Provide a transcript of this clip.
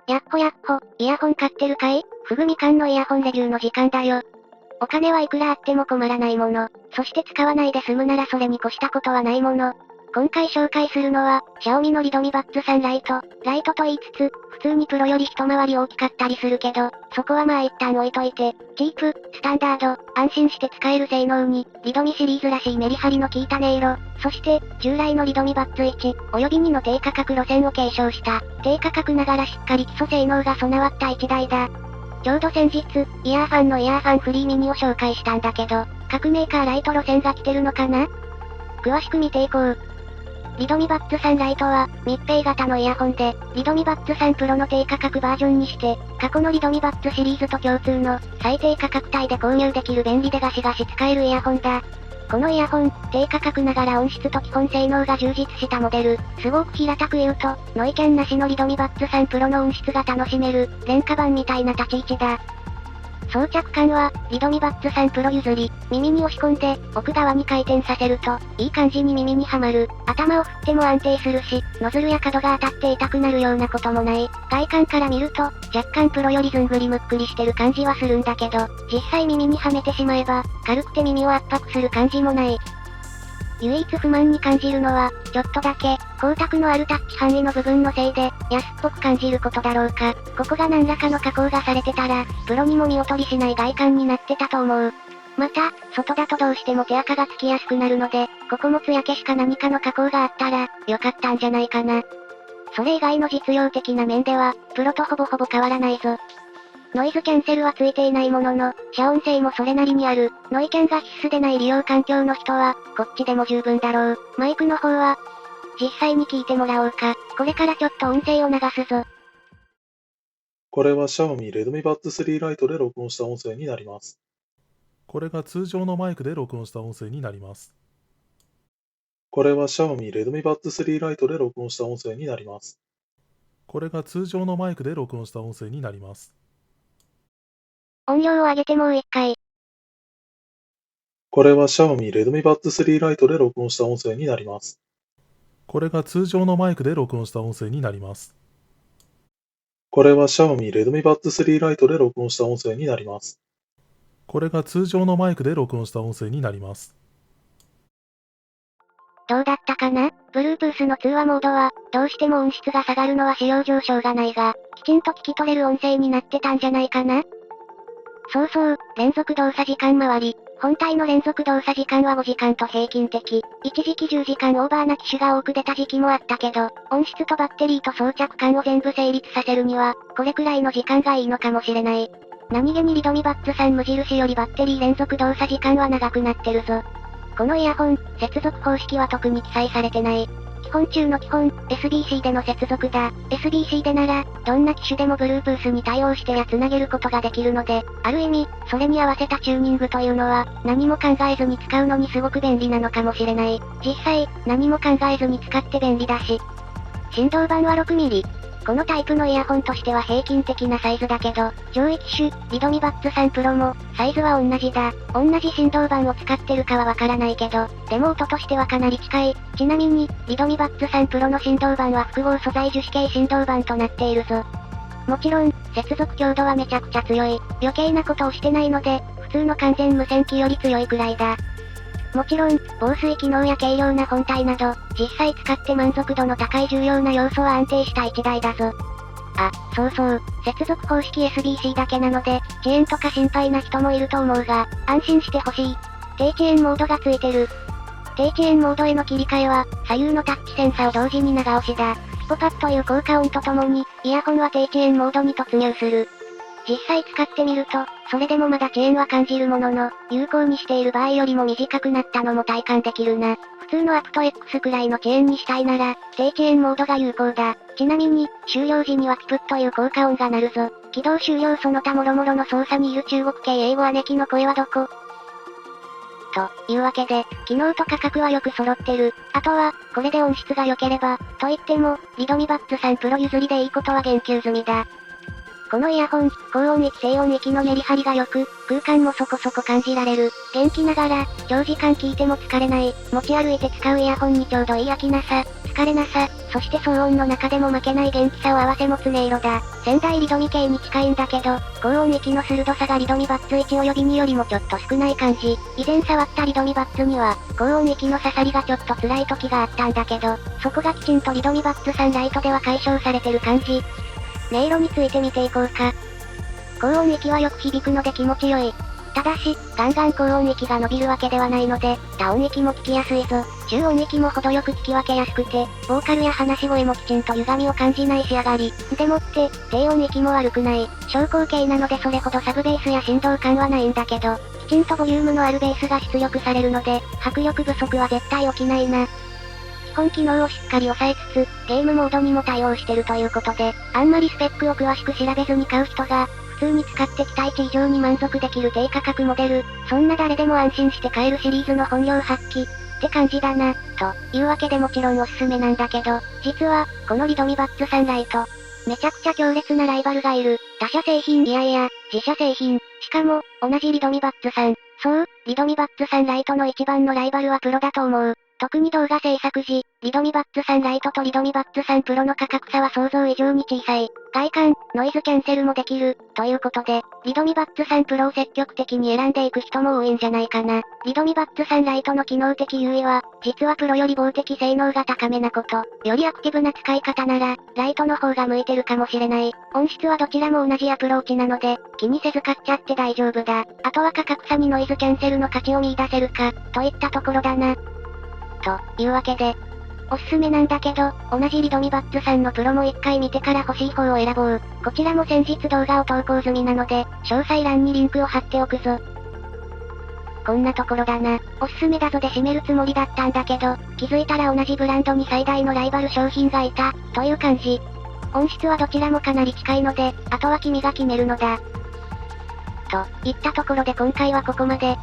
やっほやっほ、イヤホン買ってるかい？ふぐみかんのイヤホンレビューの時間だよ。お金はいくらあっても困らないもの。そして使わないで済むならそれに越したことはないもの。今回紹介するのは、シャオミのリドミバッツ3ライト。ライトと言いつつ、普通にプロより一回り大きかったりするけど、そこはまあ一旦置いといて、チープ、スタンダード、安心して使える性能に、リドミシリーズらしいメリハリの効いた音色、そして、従来のリドミバッツ1、及び2の低価格路線を継承した、低価格ながらしっかり基礎性能が備わった1台だ。ちょうど先日、イヤーファンのイヤーファンフリーミニを紹介したんだけど、各メーカーライト路線が来てるのかな？詳しく見ていこう。リドミバッツ3ライトは、密閉型のイヤホンで、リドミバッツ3プロの低価格バージョンにして、過去のリドミバッツシリーズと共通の、最低価格帯で購入できる便利でガシガシ使えるイヤホンだ。このイヤホン、低価格ながら音質と基本性能が充実したモデル。すごく平たく言うと、ノイキャンなしのリドミバッツ3プロの音質が楽しめる、廉価版みたいな立ち位置だ。装着感は、リドミバッツ3プロ譲り、耳に押し込んで、奥側に回転させると、いい感じに耳にはまる。頭を振っても安定するし、ノズルや角が当たって痛くなるようなこともない。外観から見ると、若干プロよりずんぐりむっくりしてる感じはするんだけど、実際耳にはめてしまえば、軽くて耳を圧迫する感じもない。唯一不満に感じるのは、ちょっとだけ、光沢のあるタッチ範囲の部分のせいで、安っぽく感じることだろうか。ここが何らかの加工がされてたら、プロにも見劣りしない外観になってたと思う。また、外だとどうしても手垢がつきやすくなるので、ここも艶消しか何かの加工があったら、良かったんじゃないかな。それ以外の実用的な面では、プロとほぼほぼ変わらないぞ。ノイズキャンセルはついていないものの、遮音性もそれなりにある。ノイキャンが必須でない利用環境の人は、こっちでも十分だろう。マイクの方は、実際に聞いてもらおうか。これからちょっと音声を流すぞ。これは Xiaomi Redmi Buds 3 Lite で録音した音声になります。これが通常のマイクで録音した音声になります。これは Xiaomi Redmi Buds 3 Lite で録音した音声になります。これが通常のマイクで録音した音声になります。音量を上げてもう一回。これは Xiaomi Redmi Buds 3 Lite で録音した音声になります。これが通常のマイクで録音した音声になります。これは Xiaomi Redmi Buds 3 Lite で録音した音声になります。これが通常のマイクで録音した音声になります。どうだったかな？ Bluetooth の通話モードは、どうしても音質が下がるのは仕様上しょうがないが、きちんと聞き取れる音声になってたんじゃないかな？そうそう、連続動作時間回り。本体の連続動作時間は5時間と平均的。一時期10時間オーバーな機種が多く出た時期もあったけど、音質とバッテリーと装着感を全部成立させるには、これくらいの時間がいいのかもしれない。何気にリドミバッツ3無印よりバッテリー連続動作時間は長くなってるぞ。このイヤホン、接続方式は特に記載されてない。基本中の基本、SBC での接続だ。SBC でなら、どんな機種でも Bluetooth に対応して繋げることができるので、ある意味、それに合わせたチューニングというのは、何も考えずに使うのにすごく便利なのかもしれない。実際、何も考えずに使って便利だし。振動板は 6mm。このタイプのイヤホンとしては平均的なサイズだけど、上位機種、リドミバッツ3プロも、サイズは同じだ。同じ振動板を使ってるかはわからないけど、でも音としてはかなり近い。ちなみに、リドミバッツ3プロの振動板は複合素材樹脂系振動板となっているぞ。もちろん、接続強度はめちゃくちゃ強い。余計なことをしてないので、普通の完全無線機より強いくらいだ。もちろん、防水機能や軽量な本体など、実際使って満足度の高い重要な要素は安定した1台だぞ。あ、そうそう、接続方式 SBC だけなので、遅延とか心配な人もいると思うが、安心してほしい。低遅延モードがついてる。低遅延モードへの切り替えは、左右のタッチセンサーを同時に長押しだ。ピポパッという効果音とともに、イヤホンは低遅延モードに突入する。実際使ってみると、それでもまだ遅延は感じるものの、有効にしている場合よりも短くなったのも体感できるな。普通のアプト X くらいの遅延にしたいなら、低遅延モードが有効だ。ちなみに、終了時にはピプッという効果音が鳴るぞ。起動終了その他諸々の操作にいる中国系英語姉貴の声はどこ？というわけで、機能と価格はよく揃ってる。あとは、これで音質が良ければ、と言っても、リドミバッツ3プロ譲りでいいことは言及済みだ。このイヤホン、高音域低音域のメリハリが良く、空間もそこそこ感じられる。元気ながら、長時間聴いても疲れない、持ち歩いて使うイヤホンにちょうどいい飽きなさ、疲れなさ、そして騒音の中でも負けない元気さを併せ持つ音色だ。仙台リドミ系に近いんだけど、高音域の鋭さがリドミバッツ1及び2よりもちょっと少ない感じ。以前触ったリドミバッツ2は、高音域の刺さりがちょっと辛い時があったんだけど、そこがきちんとリドミバッツ3ライトでは解消されてる感じ。音色について見ていこうか。高音域はよく響くので気持ちよい。ただし、ガンガン高音域が伸びるわけではないので、多音域も聞きやすいぞ。中音域も程よく聞き分けやすくて、ボーカルや話し声もきちんと歪みを感じない仕上がり。でもって、低音域も悪くない。小口径なのでそれほどサブベースや振動感はないんだけど、きちんとボリュームのあるベースが出力されるので、迫力不足は絶対起きないな。基本機能をしっかり抑えつつ、ゲームモードにも対応してるということで、あんまりスペックを詳しく調べずに買う人が、普通に使って期待値以上に満足できる低価格モデル、そんな誰でも安心して買えるシリーズの本領発揮、って感じだな、というわけでもちろんおすすめなんだけど、実は、このリドミバッツサンライト、めちゃくちゃ強烈なライバルがいる。他社製品いやいや、自社製品。しかも、同じリドミバッツさん。そう、リドミバッツサンライトの一番のライバルはプロだと思う。特に動画制作時、リドミバッツサンライトとリドミバッツサンプロの価格差は想像以上に小さい。外観、ノイズキャンセルもできる、ということで、リドミバッツサンプロを積極的に選んでいく人も多いんじゃないかな。リドミバッツサンライトの機能的優位は、実はプロより防滴性能が高めなこと。よりアクティブな使い方なら、ライトの方が向いてるかもしれない。音質はどちらも同じアプローチなので、気にせず買っちゃって大丈夫だ。あとは価格差にノイズキャンセルの価値を見出せるか、といったところだな。というわけで、おすすめなんだけど、同じリドミバッツさんのプロも一回見てから欲しい方を選ぼう。こちらも先日動画を投稿済みなので、詳細欄にリンクを貼っておくぞ。こんなところだな。おすすめだぞで締めるつもりだったんだけど、気づいたら同じブランドに最大のライバル商品がいた、という感じ。音質はどちらもかなり近いので、あとは君が決めるのだ。といったところで今回はここまで。